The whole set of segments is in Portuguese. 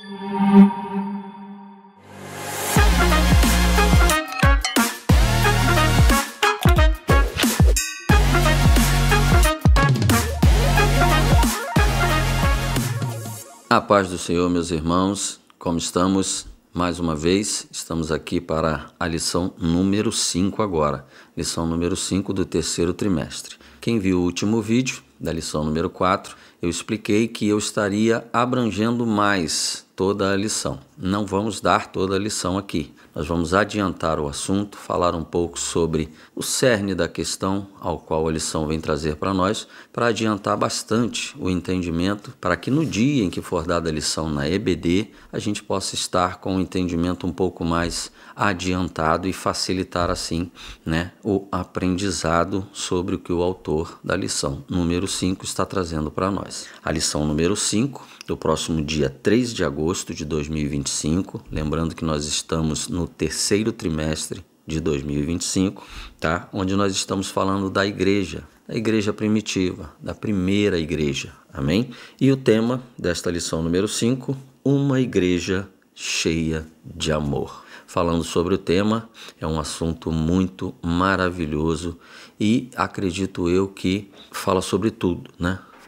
A paz do Senhor, meus irmãos, como estamos? Mais uma vez, estamos aqui para a lição número 5 agora, lição número 5 do terceiro trimestre. Quem viu o último vídeo, da lição número 4, eu expliquei que eu estaria abrangendo mais toda a lição. Não vamos dar toda a lição aqui. Nós vamos adiantar o assunto, falar um pouco sobre o cerne da questão ao qual a lição vem trazer para nós, para adiantar bastante o entendimento, para que no dia em que for dada a lição na EBD, a gente possa estar com um entendimento um pouco mais adiantado e facilitar assim, o aprendizado sobre o que o autor da lição número 5 está trazendo para nós. A lição número 5, do próximo dia 3 de agosto de 2025, lembrando que nós estamos no terceiro trimestre de 2025, tá? Onde nós estamos falando da igreja primitiva, da primeira igreja, amém? E o tema desta lição número 5, uma igreja cheia de amor. Falando sobre o tema, é um assunto muito maravilhoso e acredito eu que fala sobre tudo,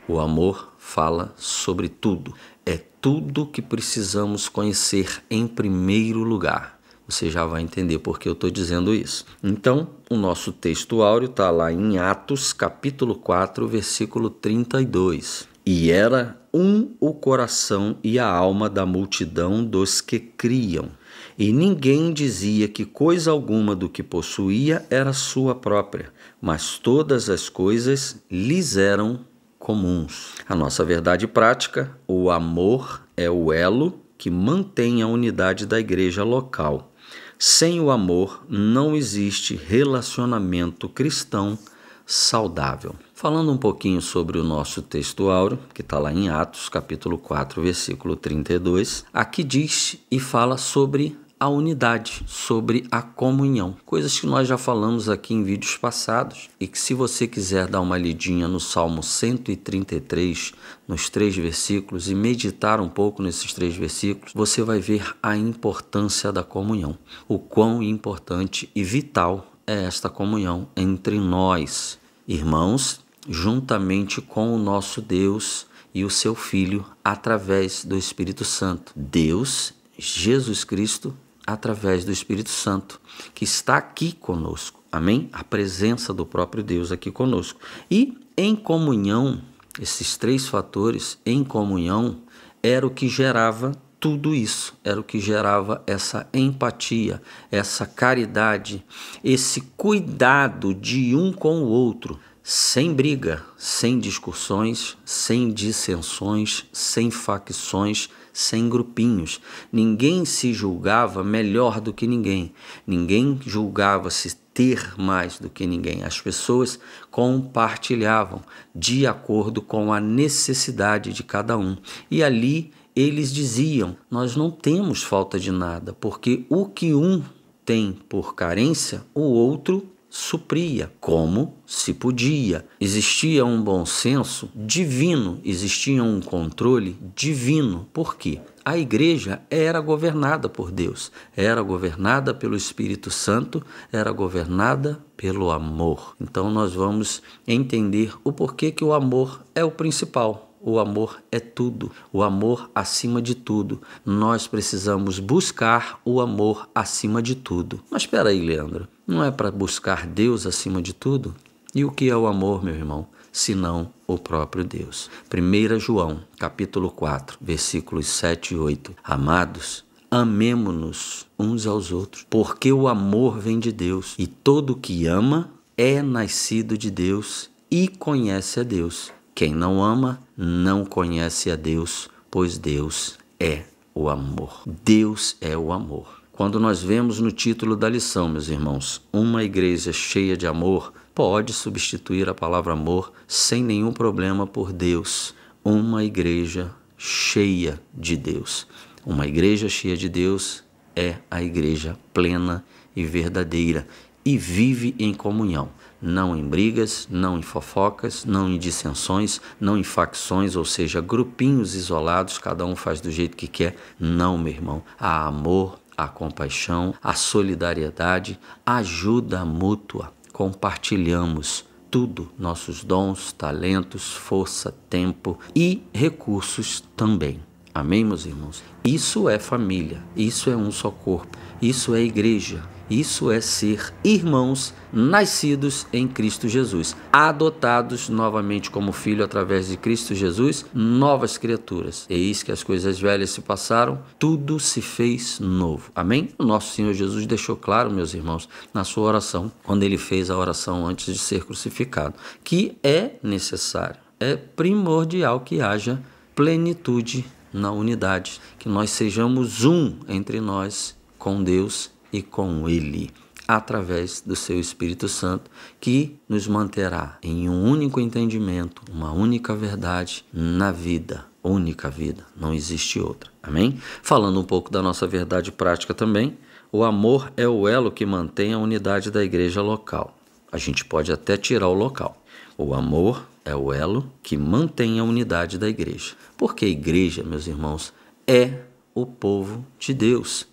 O amor fala sobre tudo. É tudo que precisamos conhecer em primeiro lugar. Você já vai entender por que eu estou dizendo isso. Então, o nosso texto áureo está lá em Atos, capítulo 4, versículo 32. E era o coração e a alma da multidão dos que criam. E ninguém dizia que coisa alguma do que possuía era sua própria, mas todas as coisas lhes eram comuns. A nossa verdade prática, o amor é o elo que mantém a unidade da igreja local. Sem o amor, não existe relacionamento cristão saudável. Falando um pouquinho sobre o nosso texto áureo, que está lá em Atos, capítulo 4, versículo 32, aqui diz e fala sobre a unidade, sobre a comunhão. Coisas que nós já falamos aqui em vídeos passados e que se você quiser dar uma lidinha no Salmo 133, nos 3 versículos e meditar um pouco nesses 3 versículos, você vai ver a importância da comunhão. O quão importante e vital é esta comunhão entre nós, irmãos, juntamente com o nosso Deus e o seu Filho, através do Espírito Santo. Deus, Jesus Cristo, através do Espírito Santo, que está aqui conosco, amém? A presença do próprio Deus aqui conosco. E em comunhão, esses 3 fatores, em comunhão, era o que gerava tudo isso, era o que gerava essa empatia, essa caridade, esse cuidado de um com o outro, sem briga, sem discussões, sem dissensões, sem facções, sem grupinhos. Ninguém se julgava melhor do que ninguém. Ninguém julgava-se ter mais do que ninguém. As pessoas compartilhavam de acordo com a necessidade de cada um. E ali eles diziam, nós não temos falta de nada, porque o que um tem por carência, o outro supria, como se podia. Existia um bom senso divino, existia um controle divino. Por quê? A igreja era governada por Deus, era governada pelo Espírito Santo, era governada pelo amor. Então nós vamos entender o porquê que o amor é o principal. O amor é tudo, o amor acima de tudo. Nós precisamos buscar o amor acima de tudo. Mas espera aí, Leandro, não é para buscar Deus acima de tudo? E o que é o amor, meu irmão? Senão o próprio Deus. 1 João, capítulo 4, versículos 7 e 8. Amados, amemo-nos uns aos outros, porque o amor vem de Deus, e todo que ama é nascido de Deus e conhece a Deus. Quem não ama, não conhece a Deus, pois Deus é o amor. Deus é o amor. Quando nós vemos no título da lição, meus irmãos, uma igreja cheia de amor, pode substituir a palavra amor sem nenhum problema por Deus. Uma igreja cheia de Deus. Uma igreja cheia de Deus é a igreja plena e verdadeira, e vive em comunhão. Não em brigas, não em fofocas, não em dissensões, não em facções, ou seja, grupinhos isolados, cada um faz do jeito que quer. Não, meu irmão. Há amor, há compaixão, há solidariedade, ajuda mútua. Compartilhamos tudo, nossos dons, talentos, força, tempo e recursos também. Amém, meus irmãos? Isso é família, isso é um só corpo, isso é igreja, isso é ser irmãos nascidos em Cristo Jesus, adotados novamente como filho através de Cristo Jesus, novas criaturas. Eis que as coisas velhas se passaram, tudo se fez novo. Amém? O nosso Senhor Jesus deixou claro, meus irmãos, na sua oração, quando ele fez a oração antes de ser crucificado, que é necessário, é primordial que haja plenitude na unidade, que nós sejamos um entre nós com Deus e com Ele, através do seu Espírito Santo, que nos manterá em um único entendimento, uma única verdade na vida, única vida, não existe outra. Amém? Falando um pouco da nossa verdade prática também, o amor é o elo que mantém a unidade da igreja local. A gente pode até tirar o local. O amor é o elo que mantém a unidade da igreja. Porque a igreja, meus irmãos, é o povo de Deus.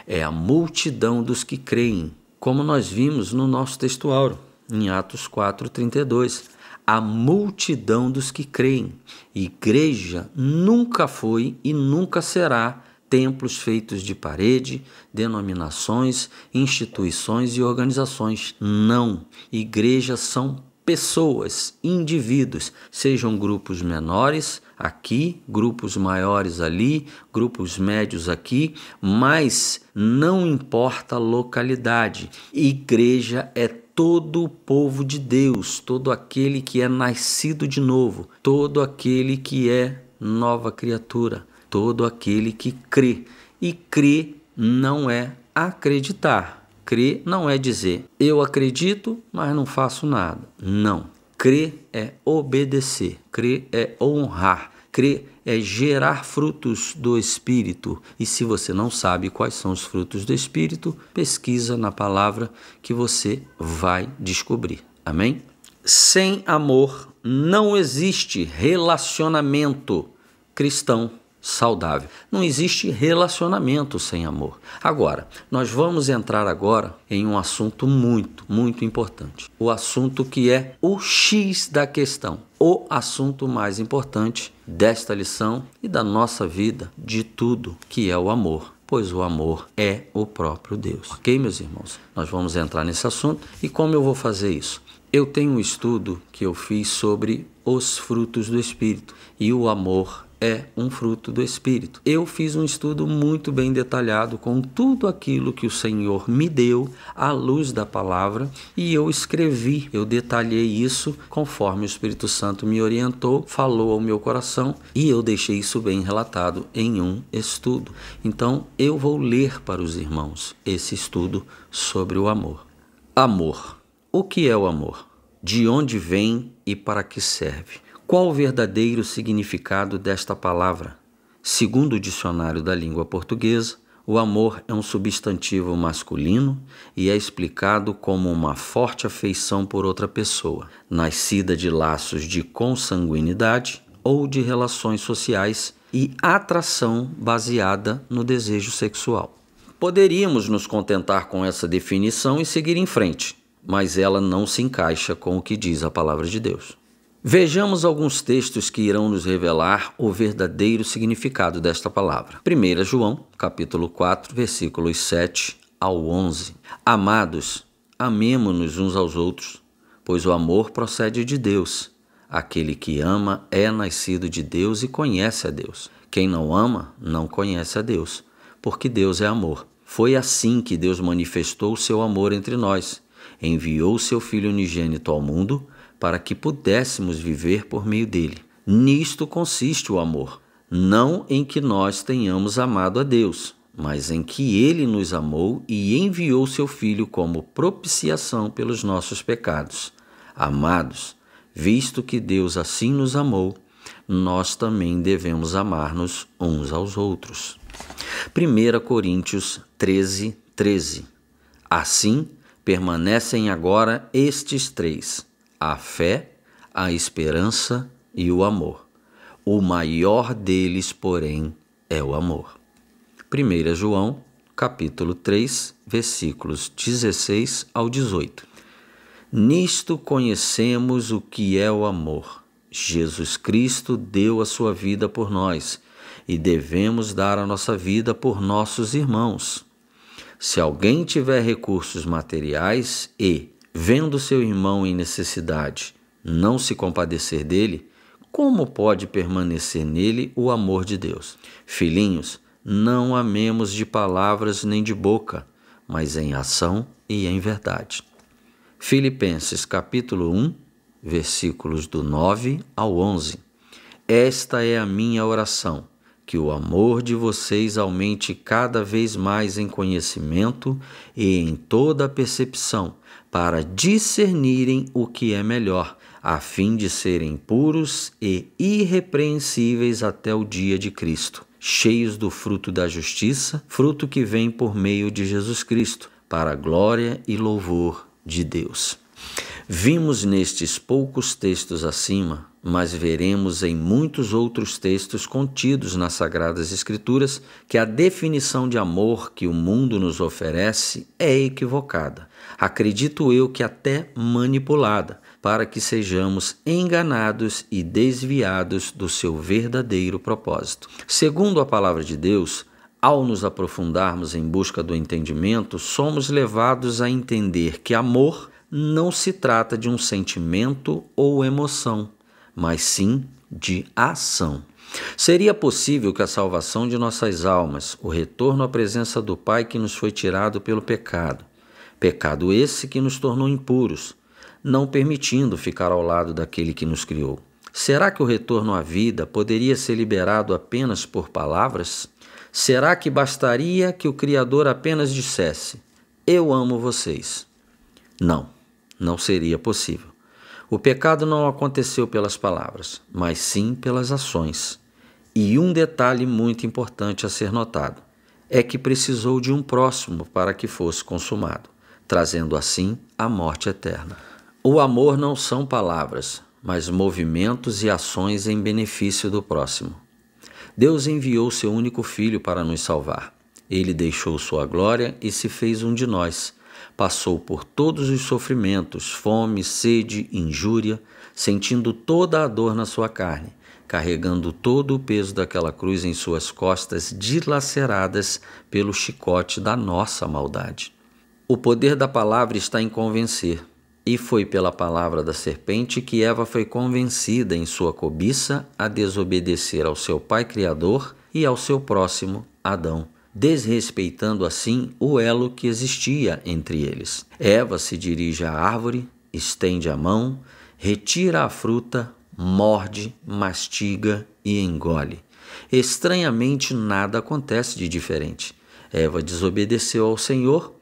É a multidão dos que creem, como nós vimos no nosso textuário, em Atos 4:32. A multidão dos que creem. Igreja nunca foi e nunca será templos feitos de parede, denominações, instituições e organizações. Não. Igrejas são pessoas, indivíduos, sejam grupos menores aqui, grupos maiores ali, grupos médios aqui, mas não importa a localidade. Igreja é todo o povo de Deus, todo aquele que é nascido de novo, todo aquele que é nova criatura, todo aquele que crê. E crer não é acreditar. Crer não é dizer, eu acredito, mas não faço nada. Não. Crer é obedecer. Crer é honrar. Crer é gerar frutos do Espírito. E se você não sabe quais são os frutos do Espírito, pesquisa na palavra que você vai descobrir. Amém? Sem amor não existe relacionamento cristão saudável. Não existe relacionamento sem amor. Agora, nós vamos entrar agora em um assunto muito importante. O assunto que é o X da questão. O assunto mais importante desta lição e da nossa vida, de tudo, que é o amor. Pois o amor é o próprio Deus. Ok, meus irmãos? Nós vamos entrar nesse assunto. E como eu vou fazer isso? Eu tenho um estudo que eu fiz sobre os frutos do Espírito. E o amor é um fruto do Espírito. Eu fiz um estudo muito bem detalhado com tudo aquilo que o Senhor me deu à luz da palavra e eu escrevi, eu detalhei isso conforme o Espírito Santo me orientou, falou ao meu coração e eu deixei isso bem relatado em um estudo. Então eu vou ler para os irmãos esse estudo sobre o amor. Amor. O que é o amor? De onde vem e para que serve? Qual o verdadeiro significado desta palavra? Segundo o dicionário da língua portuguesa, o amor é um substantivo masculino e é explicado como uma forte afeição por outra pessoa, nascida de laços de consanguinidade ou de relações sociais e atração baseada no desejo sexual. Poderíamos nos contentar com essa definição e seguir em frente, mas ela não se encaixa com o que diz a palavra de Deus. Vejamos alguns textos que irão nos revelar o verdadeiro significado desta palavra. 1 João, capítulo 4, versículos 7 ao 11. Amados, amemo-nos uns aos outros, pois o amor procede de Deus. Aquele que ama é nascido de Deus e conhece a Deus. Quem não ama, não conhece a Deus, porque Deus é amor. Foi assim que Deus manifestou o seu amor entre nós. Enviou seu Filho unigênito ao mundo para que pudéssemos viver por meio dele. Nisto consiste o amor, não em que nós tenhamos amado a Deus, mas em que ele nos amou e enviou seu Filho como propiciação pelos nossos pecados. Amados, visto que Deus assim nos amou, nós também devemos amar-nos uns aos outros. 1 Coríntios 13:13. Assim, Permanecem agora estes três: a fé, a esperança e o amor. O maior deles, porém, é o amor. 1 João, capítulo 3, versículos 16 ao 18. Nisto conhecemos o que é o amor. Jesus Cristo deu a sua vida por nós e devemos dar a nossa vida por nossos irmãos. Se alguém tiver recursos materiais e, vendo seu irmão em necessidade, não se compadecer dele, como pode permanecer nele o amor de Deus? Filhinhos, não amemos de palavras nem de boca, mas em ação e em verdade. Filipenses capítulo 1, versículos do 9 ao 11. Esta é a minha oração, que o amor de vocês aumente cada vez mais em conhecimento e em toda a percepção, para discernirem o que é melhor, a fim de serem puros e irrepreensíveis até o dia de Cristo, cheios do fruto da justiça, fruto que vem por meio de Jesus Cristo, para a glória e louvor de Deus. Vimos nestes poucos textos acima, mas veremos em muitos outros textos contidos nas Sagradas Escrituras que a definição de amor que o mundo nos oferece é equivocada. Acredito eu que até manipulada, para que sejamos enganados e desviados do seu verdadeiro propósito. Segundo a palavra de Deus, ao nos aprofundarmos em busca do entendimento, somos levados a entender que amor não se trata de um sentimento ou emoção, mas sim de ação. Seria possível que a salvação de nossas almas, o retorno à presença do Pai que nos foi tirado pelo pecado esse que nos tornou impuros, não permitindo ficar ao lado daquele que nos criou. Será que o retorno à vida poderia ser liberado apenas por palavras? Será que bastaria que o Criador apenas dissesse: "Eu amo vocês"? Não seria possível. O pecado não aconteceu pelas palavras, mas sim pelas ações. E um detalhe muito importante a ser notado é que precisou de um próximo para que fosse consumado, trazendo assim a morte eterna. O amor não são palavras, mas movimentos e ações em benefício do próximo. Deus enviou seu único Filho para nos salvar. Ele deixou sua glória e se fez um de nós. Passou por todos os sofrimentos, fome, sede, injúria, sentindo toda a dor na sua carne, carregando todo o peso daquela cruz em suas costas dilaceradas pelo chicote da nossa maldade. O poder da palavra está em convencer, e foi pela palavra da serpente que Eva foi convencida em sua cobiça a desobedecer ao seu pai criador e ao seu próximo, Adão, desrespeitando assim o elo que existia entre eles. Eva se dirige à árvore, estende a mão, retira a fruta, morde, mastiga e engole. Estranhamente, nada acontece de diferente. Eva desobedeceu ao Senhor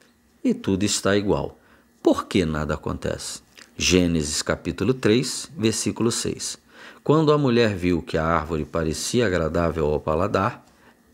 e tudo está igual. Por que nada acontece? Gênesis capítulo 3, versículo 6. Quando a mulher viu que a árvore parecia agradável ao paladar,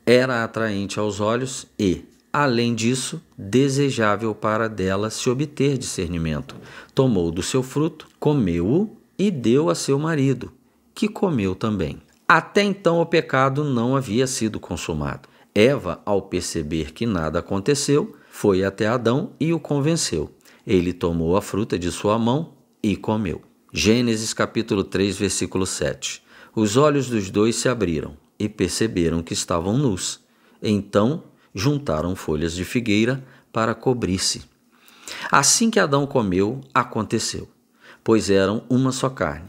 era atraente aos olhos e, além disso, desejável para dela se obter discernimento, tomou do seu fruto, comeu-o e deu a seu marido, que comeu também. Até então o pecado não havia sido consumado. Eva, ao perceber que nada aconteceu, foi até Adão e o convenceu. Ele tomou a fruta de sua mão e comeu. Gênesis capítulo 3, versículo 7. Os olhos dos dois se abriram e perceberam que estavam nus. Então juntaram folhas de figueira para cobrir-se. Assim que Adão comeu, aconteceu, pois eram uma só carne,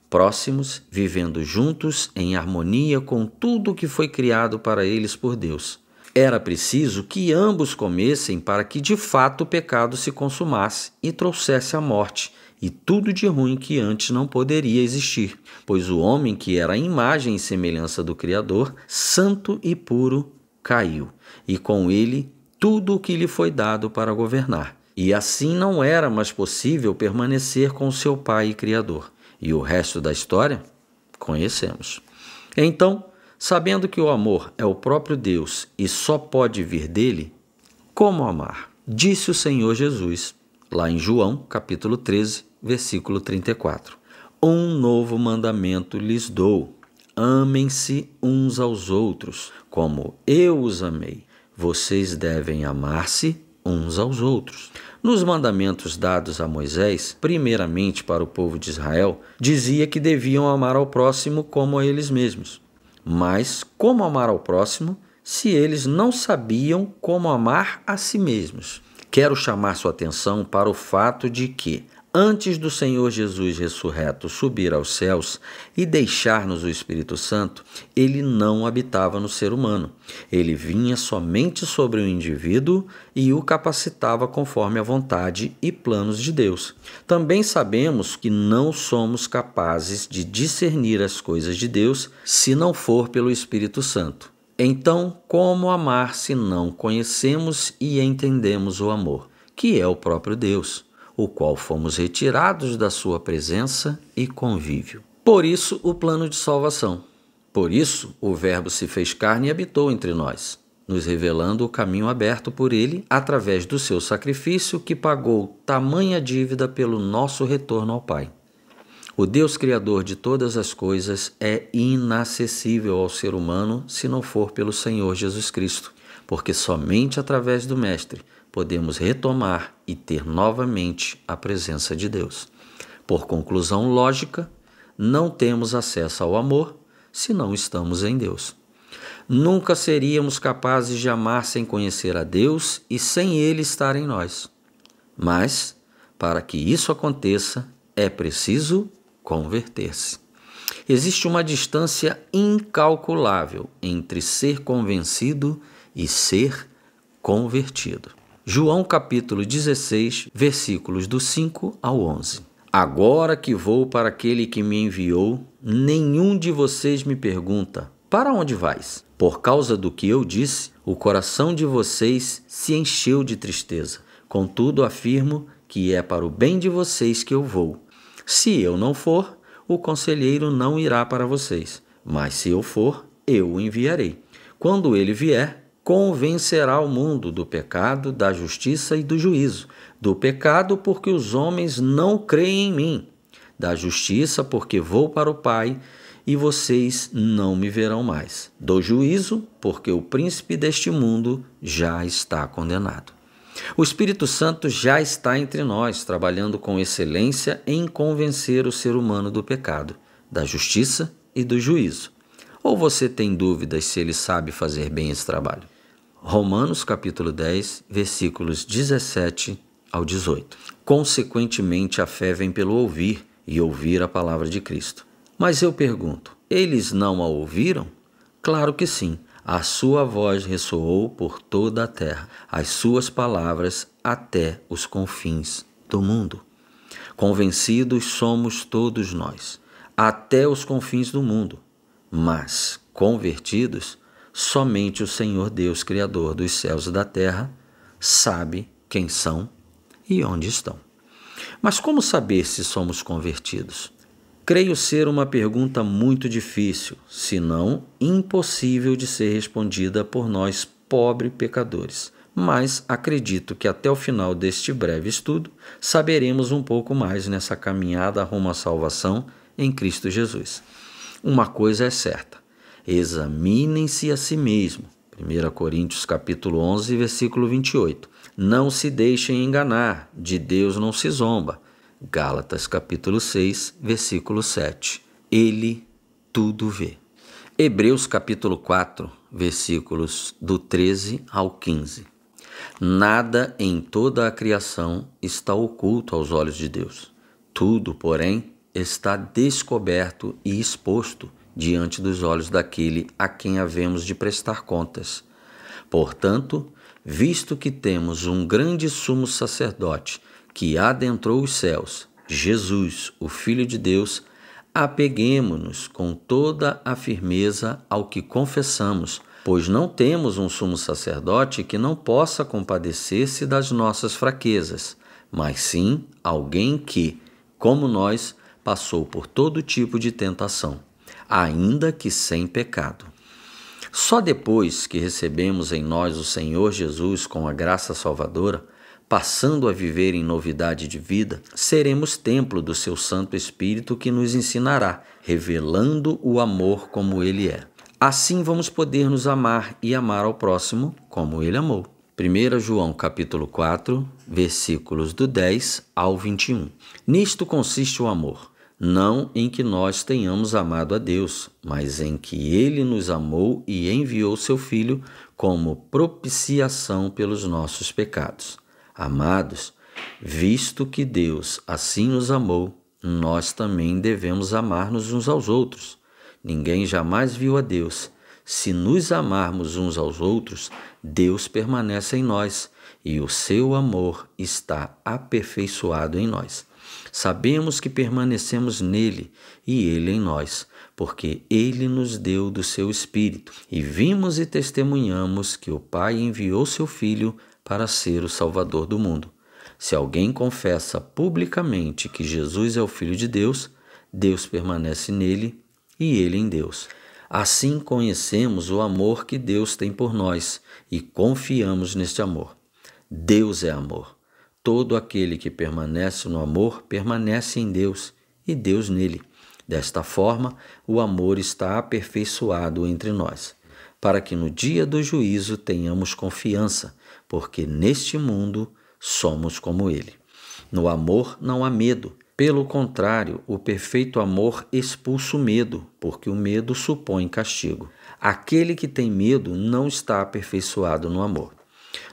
próximos, vivendo juntos em harmonia com tudo que foi criado para eles por Deus. Era preciso que ambos comessem para que de fato o pecado se consumasse e trouxesse a morte e tudo de ruim que antes não poderia existir, pois o homem que era a imagem e semelhança do Criador, santo e puro, caiu, e com ele tudo o que lhe foi dado para governar. E assim não era mais possível permanecer com seu Pai e Criador. E o resto da história conhecemos. Então, sabendo que o amor é o próprio Deus e só pode vir dele, como amar? Disse o Senhor Jesus: lá em João, capítulo 13, versículo 34. Um novo mandamento lhes dou: amem-se uns aos outros, como eu os amei. Vocês devem amar-se uns aos outros. Nos mandamentos dados a Moisés, primeiramente para o povo de Israel, dizia que deviam amar ao próximo como a eles mesmos. Mas como amar ao próximo se eles não sabiam como amar a si mesmos? Quero chamar sua atenção para o fato de que, antes do Senhor Jesus ressurreto subir aos céus e deixar-nos o Espírito Santo, ele não habitava no ser humano. Ele vinha somente sobre o indivíduo e o capacitava conforme a vontade e planos de Deus. Também sabemos que não somos capazes de discernir as coisas de Deus se não for pelo Espírito Santo. Então, como amar se não conhecemos e entendemos o amor, que é o próprio Deus, o qual fomos retirados da sua presença e convívio? Por isso, o plano de salvação. Por isso, o Verbo se fez carne e habitou entre nós, nos revelando o caminho aberto por ele através do seu sacrifício que pagou tamanha dívida pelo nosso retorno ao Pai. O Deus Criador de todas as coisas é inacessível ao ser humano se não for pelo Senhor Jesus Cristo, porque somente através do Mestre podemos retomar e ter novamente a presença de Deus. Por conclusão lógica, não temos acesso ao amor se não estamos em Deus. Nunca seríamos capazes de amar sem conhecer a Deus e sem Ele estar em nós. Mas, para que isso aconteça, é preciso converter-se. Existe uma distância incalculável entre ser convencido e ser convertido. João capítulo 16, versículos do 5 ao 11. Agora que vou para aquele que me enviou, nenhum de vocês me pergunta: para onde vais? Por causa do que eu disse, o coração de vocês se encheu de tristeza. Contudo, afirmo que é para o bem de vocês que eu vou. Se eu não for, o conselheiro não irá para vocês, mas se eu for, eu o enviarei. Quando ele vier, convencerá o mundo do pecado, da justiça e do juízo. Do pecado, porque os homens não creem em mim. Da justiça, porque vou para o Pai e vocês não me verão mais. Do juízo, porque o príncipe deste mundo já está condenado. O Espírito Santo já está entre nós, trabalhando com excelência em convencer o ser humano do pecado, da justiça e do juízo. Ou você tem dúvidas se ele sabe fazer bem esse trabalho? Romanos capítulo 10, versículos 17 ao 18. Consequentemente, a fé vem pelo ouvir e ouvir a palavra de Cristo. Mas eu pergunto, eles não a ouviram? Claro que sim. A sua voz ressoou por toda a terra, as suas palavras até os confins do mundo. Convencidos somos todos nós, até os confins do mundo, mas convertidos, somente o Senhor Deus, Criador dos céus e da terra, sabe quem são e onde estão. Mas como saber se somos convertidos? Creio ser uma pergunta muito difícil, se não impossível de ser respondida por nós, pobres pecadores. Mas acredito que até o final deste breve estudo, saberemos um pouco mais nessa caminhada rumo à salvação em Cristo Jesus. Uma coisa é certa: examinem-se a si mesmo. 1 Coríntios capítulo 11, versículo 28. Não se deixem enganar, de Deus não se zomba. Gálatas capítulo 6, versículo 7. Ele tudo vê. Hebreus capítulo 4, versículos do 13 ao 15. Nada em toda a criação está oculto aos olhos de Deus. Tudo, porém, está descoberto e exposto diante dos olhos daquele a quem havemos de prestar contas. Portanto, visto que temos um grande sumo sacerdote que adentrou os céus, Jesus, o Filho de Deus, apeguemo-nos com toda a firmeza ao que confessamos, pois não temos um sumo sacerdote que não possa compadecer-se das nossas fraquezas, mas sim alguém que, como nós, passou por todo tipo de tentação, ainda que sem pecado. Só depois que recebemos em nós o Senhor Jesus com a graça salvadora, passando a viver em novidade de vida, seremos templo do seu Santo Espírito que nos ensinará, revelando o amor como ele é. Assim vamos poder nos amar e amar ao próximo como ele amou. 1 João capítulo 4, versículos do 10 ao 21. Nisto consiste o amor, não em que nós tenhamos amado a Deus, mas em que ele nos amou e enviou seu Filho como propiciação pelos nossos pecados. Amados, visto que Deus assim nos amou, nós também devemos amar-nos uns aos outros. Ninguém jamais viu a Deus. Se nos amarmos uns aos outros, Deus permanece em nós e o seu amor está aperfeiçoado em nós. Sabemos que permanecemos nele e ele em nós, porque ele nos deu do seu Espírito. E vimos e testemunhamos que o Pai enviou seu Filho para ser o Salvador do mundo. Se alguém confessa publicamente que Jesus é o Filho de Deus, Deus permanece nele e ele em Deus. Assim conhecemos o amor que Deus tem por nós e confiamos neste amor. Deus é amor. Todo aquele que permanece no amor permanece em Deus e Deus nele. Desta forma, o amor está aperfeiçoado entre nós, para que no dia do juízo tenhamos confiança, porque neste mundo somos como ele. No amor não há medo. Pelo contrário, o perfeito amor expulsa o medo, porque o medo supõe castigo. Aquele que tem medo não está aperfeiçoado no amor.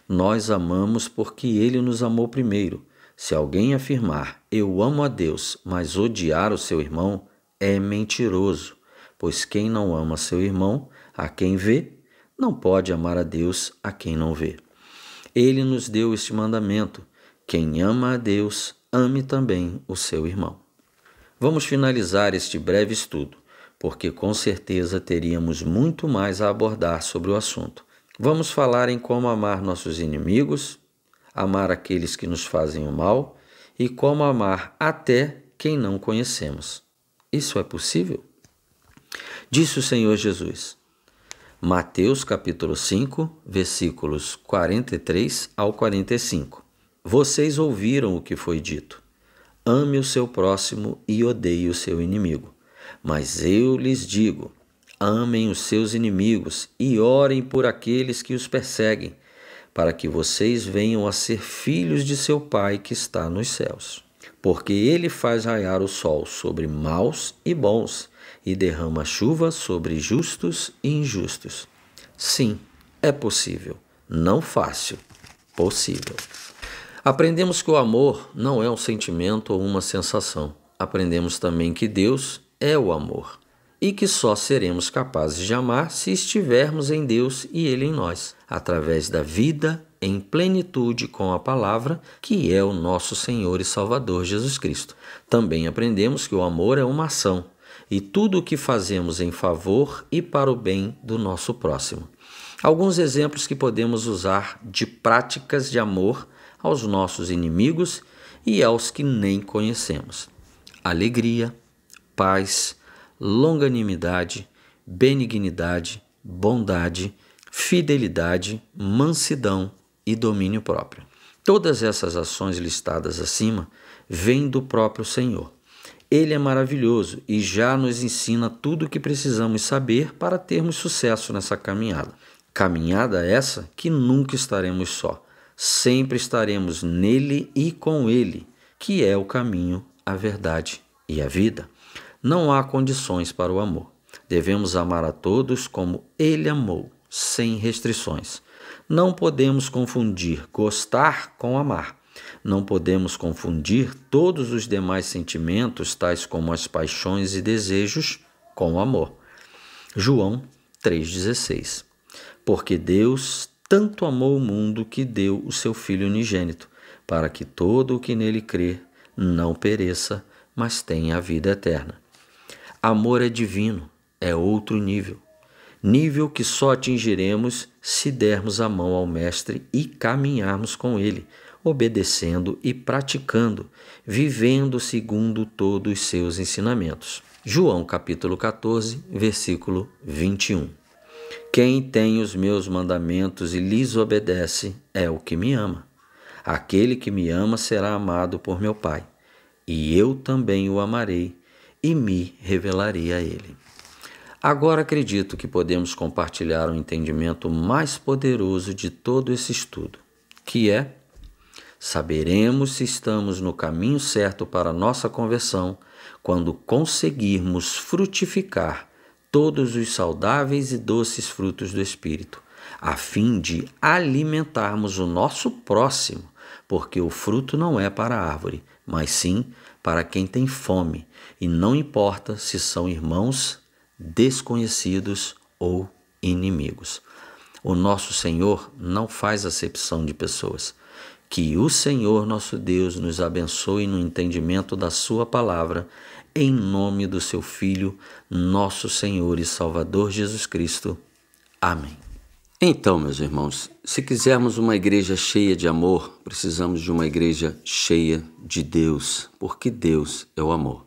Nós amamos porque ele nos amou primeiro. Se alguém afirmar, eu amo a Deus, mas odiar o seu irmão, é mentiroso, pois quem não ama seu irmão, a quem vê, não pode amar a Deus a quem não vê. Ele nos deu este mandamento: quem ama a Deus, ame também o seu irmão. Vamos finalizar este breve estudo, porque com certeza teríamos muito mais a abordar sobre o assunto. Vamos falar em como amar nossos inimigos, amar aqueles que nos fazem o mal e como amar até quem não conhecemos. Isso é possível? Disse o Senhor Jesus. Mateus capítulo 5, versículos 43 ao 45. Vocês ouviram o que foi dito: ame o seu próximo e odeie o seu inimigo. Mas eu lhes digo: amem os seus inimigos e orem por aqueles que os perseguem, para que vocês venham a ser filhos de seu Pai que está nos céus. Porque ele faz raiar o sol sobre maus e bons e derrama chuva sobre justos e injustos. Sim, é possível. Não fácil, possível. Aprendemos que o amor não é um sentimento ou uma sensação. Aprendemos também que Deus é o amor e que só seremos capazes de amar se estivermos em Deus e Ele em nós, através da vida em plenitude com a palavra, que é o nosso Senhor e Salvador Jesus Cristo. Também aprendemos que o amor é uma ação e tudo o que fazemos em favor e para o bem do nosso próximo. Alguns exemplos que podemos usar de práticas de amor aos nossos inimigos e aos que nem conhecemos: alegria, paz, longanimidade, benignidade, bondade, fidelidade, mansidão e domínio próprio. Todas essas ações listadas acima vêm do próprio Senhor. Ele é maravilhoso e já nos ensina tudo o que precisamos saber para termos sucesso nessa caminhada. Caminhada essa que nunca estaremos só. Sempre estaremos nele e com ele, que é o caminho, a verdade e a vida. Não há condições para o amor. Devemos amar a todos como ele amou, sem restrições. Não podemos confundir gostar com amar. Não podemos confundir todos os demais sentimentos, tais como as paixões e desejos, com o amor. João 3,16. Porque Deus tanto amou o mundo que deu o seu Filho unigênito, para que todo o que nele crer não pereça, mas tenha a vida eterna. Amor é divino, é outro nível. Nível que só atingiremos se dermos a mão ao Mestre e caminharmos com ele, obedecendo e praticando, vivendo segundo todos os seus ensinamentos. João capítulo 14, versículo 21. Quem tem os meus mandamentos e lhes obedece é o que me ama. Aquele que me ama será amado por meu Pai, e eu também o amarei e me revelarei a ele. Agora acredito que podemos compartilhar o entendimento mais poderoso de todo esse estudo, que é: saberemos se estamos no caminho certo para a nossa conversão quando conseguirmos frutificar todos os saudáveis e doces frutos do Espírito, a fim de alimentarmos o nosso próximo, porque o fruto não é para a árvore, mas sim para quem tem fome, e não importa se são irmãos, desconhecidos ou inimigos. O nosso Senhor não faz acepção de pessoas. Que o Senhor nosso Deus nos abençoe no entendimento da sua palavra, em nome do seu Filho, nosso Senhor e Salvador Jesus Cristo. Amém. Então, meus irmãos, se quisermos uma igreja cheia de amor, precisamos de uma igreja cheia de Deus, porque Deus é o amor.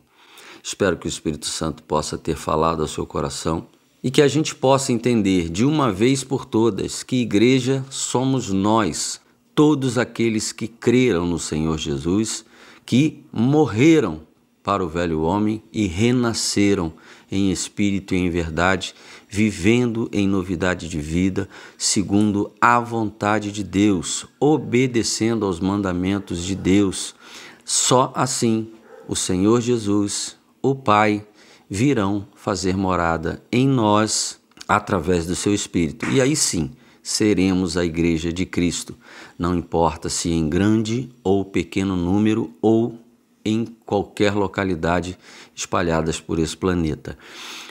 Espero que o Espírito Santo possa ter falado ao seu coração e que a gente possa entender de uma vez por todas que igreja somos nós, todos aqueles que creram no Senhor Jesus, que morreram para o velho homem e renasceram em espírito e em verdade, vivendo em novidade de vida, segundo a vontade de Deus, obedecendo aos mandamentos de Deus. Só assim o Senhor Jesus, o Pai, virão fazer morada em nós através do seu Espírito. E aí sim, seremos a igreja de Cristo, não importa se em grande ou pequeno número ou em qualquer localidade espalhadas por esse planeta.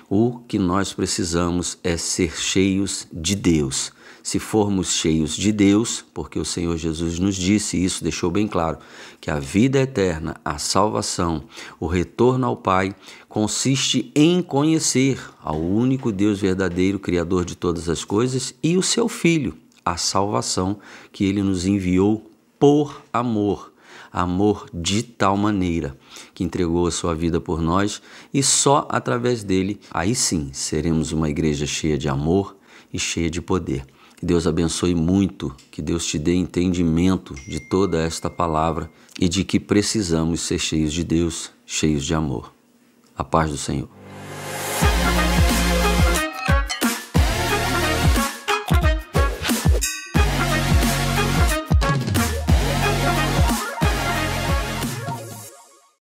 O que nós precisamos é ser cheios de Deus. Se formos cheios de Deus, porque o Senhor Jesus nos disse isso, deixou bem claro, que a vida eterna, a salvação, o retorno ao Pai, consiste em conhecer ao único Deus verdadeiro, Criador de todas as coisas, e o seu Filho, a salvação que Ele nos enviou por amor. Amor de tal maneira que entregou a sua vida por nós, e só através dele, aí sim, seremos uma igreja cheia de amor e cheia de poder. Que Deus abençoe muito, que Deus te dê entendimento de toda esta palavra e de que precisamos ser cheios de Deus, cheios de amor. A paz do Senhor.